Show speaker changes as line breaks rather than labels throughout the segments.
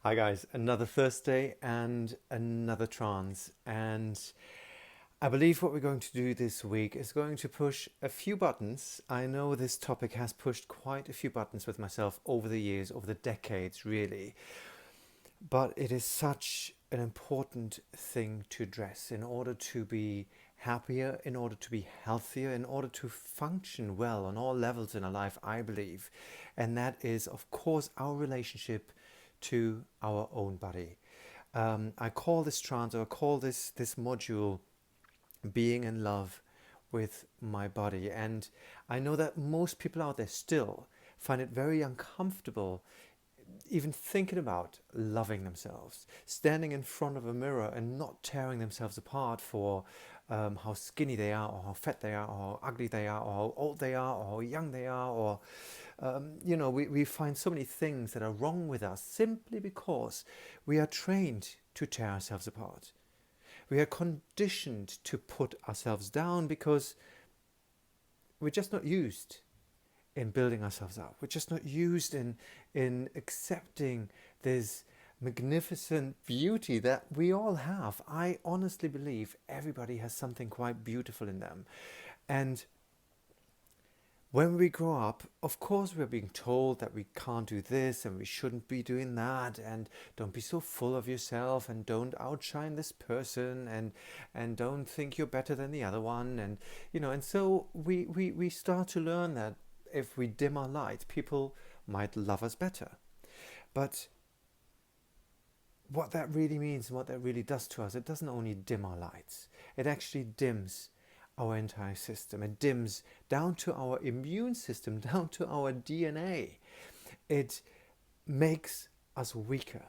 Hi guys, another Thursday and another trance. And I believe what we're going to do this week is going to push a few buttons. I know this topic has pushed quite a few buttons with myself over the years, over the decades, really. But it is such an important thing to address in order to be happier, in order to be healthier, in order to function well on all levels in our life, I believe. And that is, of course, our relationship to our own body. I call this trance, or I call this module being in love with my body. And I know that most people out there still find it very uncomfortable even thinking about loving themselves, standing in front of a mirror and not tearing themselves apart for how skinny they are, or how fat they are, or how ugly they are, or how old they are, or how young they are, or we find so many things that are wrong with us simply because we are trained to tear ourselves apart. We are conditioned to put ourselves down because we're just not used in building ourselves up. We're just not used in accepting this magnificent beauty that we all have. I honestly believe everybody has something quite beautiful in them. And when we grow up, of course, we're being told that we can't do this and we shouldn't be doing that, and don't be so full of yourself, and don't outshine this person, and don't think you're better than the other one, and so we start to learn that if we dim our light, people might love us better. But what that really means and what that really does to us, it doesn't only dim our lights, it actually dims our entire system. It dims down to our immune system, down to our DNA. It makes us weaker.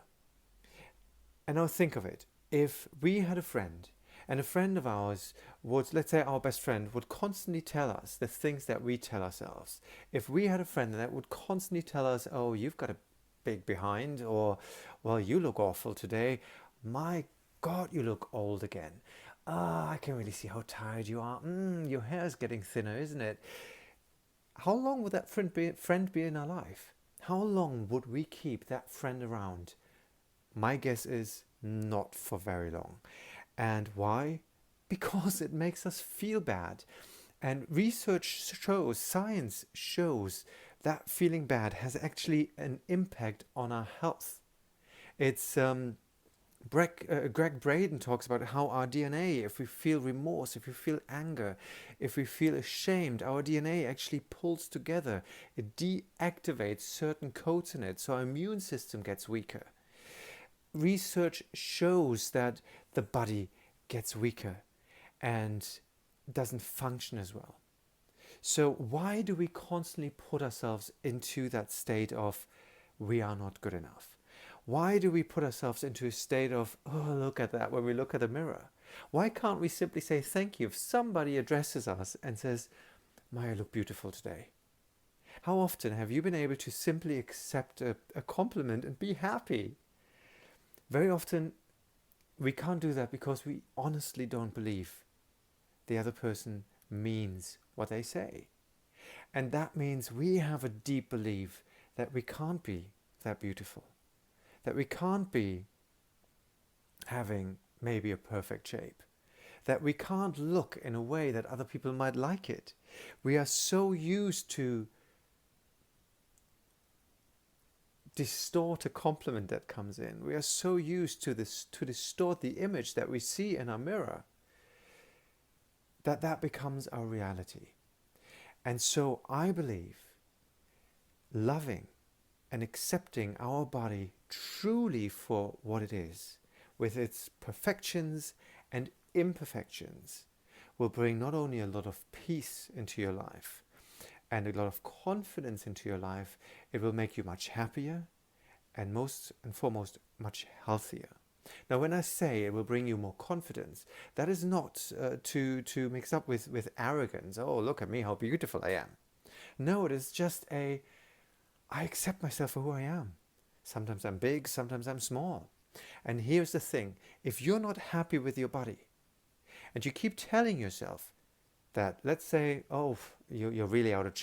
And now think of it. If we had a friend, and a friend of ours would, let's say our best friend, would constantly tell us the things that we tell ourselves. If we had a friend that would constantly tell us, oh, you've got a big behind, or, well, you look awful today. My God, you look old again. Ah, I can really see how tired you are. Your hair is getting thinner, isn't it? How long would that friend be in our life? How long would we keep that friend around? My guess is not for very long. And why? Because it makes us feel bad. And research shows, science shows that feeling bad has actually an impact on our health. It's Greg Braden talks about how our DNA, if we feel remorse, if we feel anger, if we feel ashamed, our DNA actually pulls together. It deactivates certain codes in it, so our immune system gets weaker. Research shows that the body gets weaker and doesn't function as well. So why do we constantly put ourselves into that state of we are not good enough? Why do we put ourselves into a state of, oh, look at that when we look at the mirror? Why can't we simply say thank you if somebody addresses us and says, Maya, look beautiful today? How often have you been able to simply accept a compliment and be happy? Very often we can't do that because we honestly don't believe the other person means what they say. And that means we have a deep belief that we can't be that beautiful, that we can't be having maybe a perfect shape, that we can't look in a way that other people might like it. We are so used to distort a compliment that comes in. We are so used to this, to distort the image that we see in our mirror, that becomes our reality. And so I believe loving and accepting our body truly for what it is, with its perfections and imperfections, will bring not only a lot of peace into your life and a lot of confidence into your life, it will make you much happier and most and foremost much healthier. Now, when I say it will bring you more confidence, that is not to mix up with arrogance. Oh, look at me, how beautiful I am. No, it is just I accept myself for who I am. Sometimes I'm big, sometimes I'm small. And here's the thing, if you're not happy with your body and you keep telling yourself that, let's say, oh, you're really out of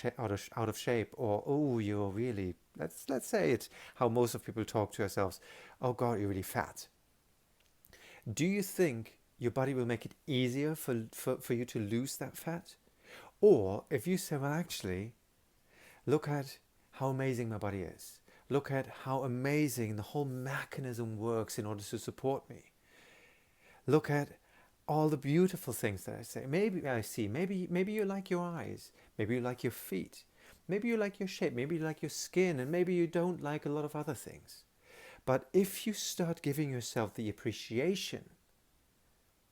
shape, or oh, you're really Let's say it how most of people talk to ourselves. Oh God, you're really fat. Do you think your body will make it easier for you to lose that fat? Or if you say, well, actually, look at how amazing my body is. Look at how amazing the whole mechanism works in order to support me. Look at all the beautiful things that I say. Maybe I see. Maybe you like your eyes. Maybe you like your feet. Maybe you like your shape. Maybe you like your skin. And maybe you don't like a lot of other things. But if you start giving yourself the appreciation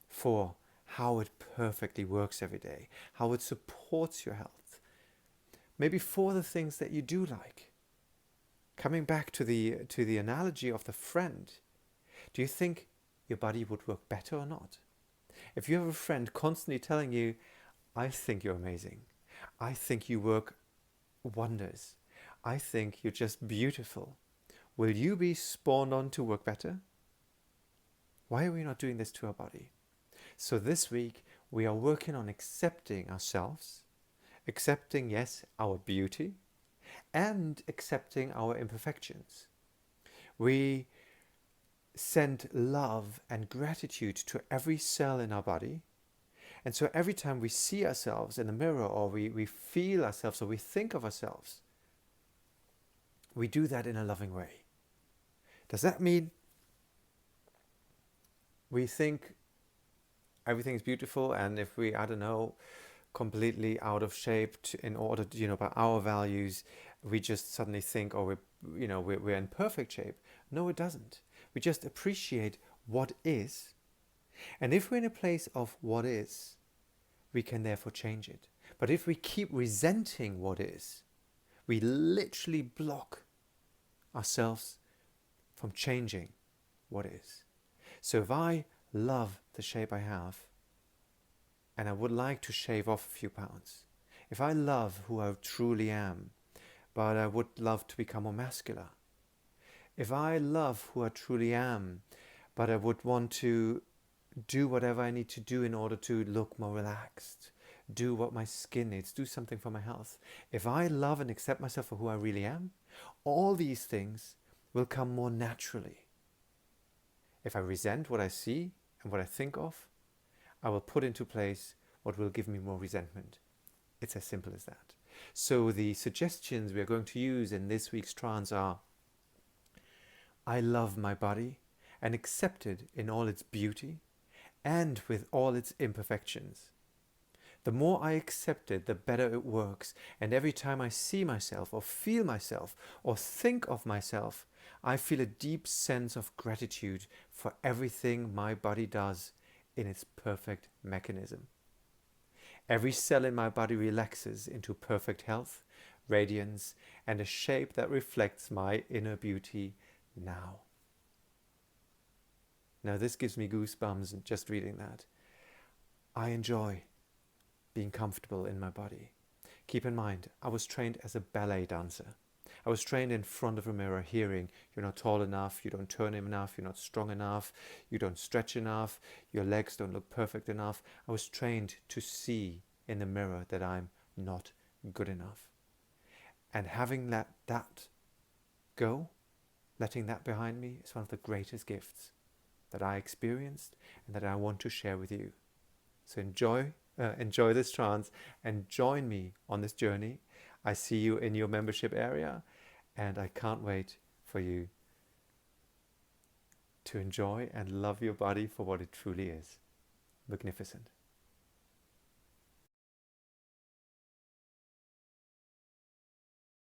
for how it perfectly works every day, how it supports your health, maybe for the things that you do like. Coming back to the analogy of the friend, do you think your body would work better or not? If you have a friend constantly telling you, I think you're amazing, I think you work wonders, I think you're just beautiful, will you be spawned on to work better? Why are we not doing this to our body? So this week we are working on accepting ourselves, accepting, yes, our beauty, and accepting our imperfections. We send love and gratitude to every cell in our body. And so every time we see ourselves in the mirror, or we feel ourselves, or we think of ourselves, we do that in a loving way. Does that mean we think everything is beautiful, and if we, I don't know, completely out of shape in order to, by our values, we just suddenly think, oh, we're in perfect shape? No, it doesn't. We just appreciate what is. And if we're in a place of what is, we can therefore change it. But if we keep resenting what is, we literally block ourselves from changing what is. So if I love the shape I have, and I would like to shave off a few pounds, if I love who I truly am, but I would love to become more muscular, if I love who I truly am, but I would want to do whatever I need to do in order to look more relaxed, do what my skin needs, do something for my health. If I love and accept myself for who I really am, all these things will come more naturally. If I resent what I see and what I think of, I will put into place what will give me more resentment. It's as simple as that. So the suggestions we are going to use in this week's trance are: I love my body and accept it in all its beauty and with all its imperfections. The more I accept it, the better it works. And every time I see myself or feel myself or think of myself, I feel a deep sense of gratitude for everything my body does in its perfect mechanism. Every cell in my body relaxes into perfect health, radiance, and a shape that reflects my inner beauty now. Now this gives me goosebumps just reading that. I enjoy being comfortable in my body. Keep in mind, I was trained as a ballet dancer. I was trained in front of a mirror, hearing you're not tall enough, you don't turn enough, you're not strong enough, you don't stretch enough, your legs don't look perfect enough. I was trained to see in the mirror that I'm not good enough. And having let that go, letting that behind me, is one of the greatest gifts that I experienced and that I want to share with you. So enjoy this trance and join me on this journey. I see you in your membership area, and I can't wait for you to enjoy and love your body for what it truly is. Magnificent.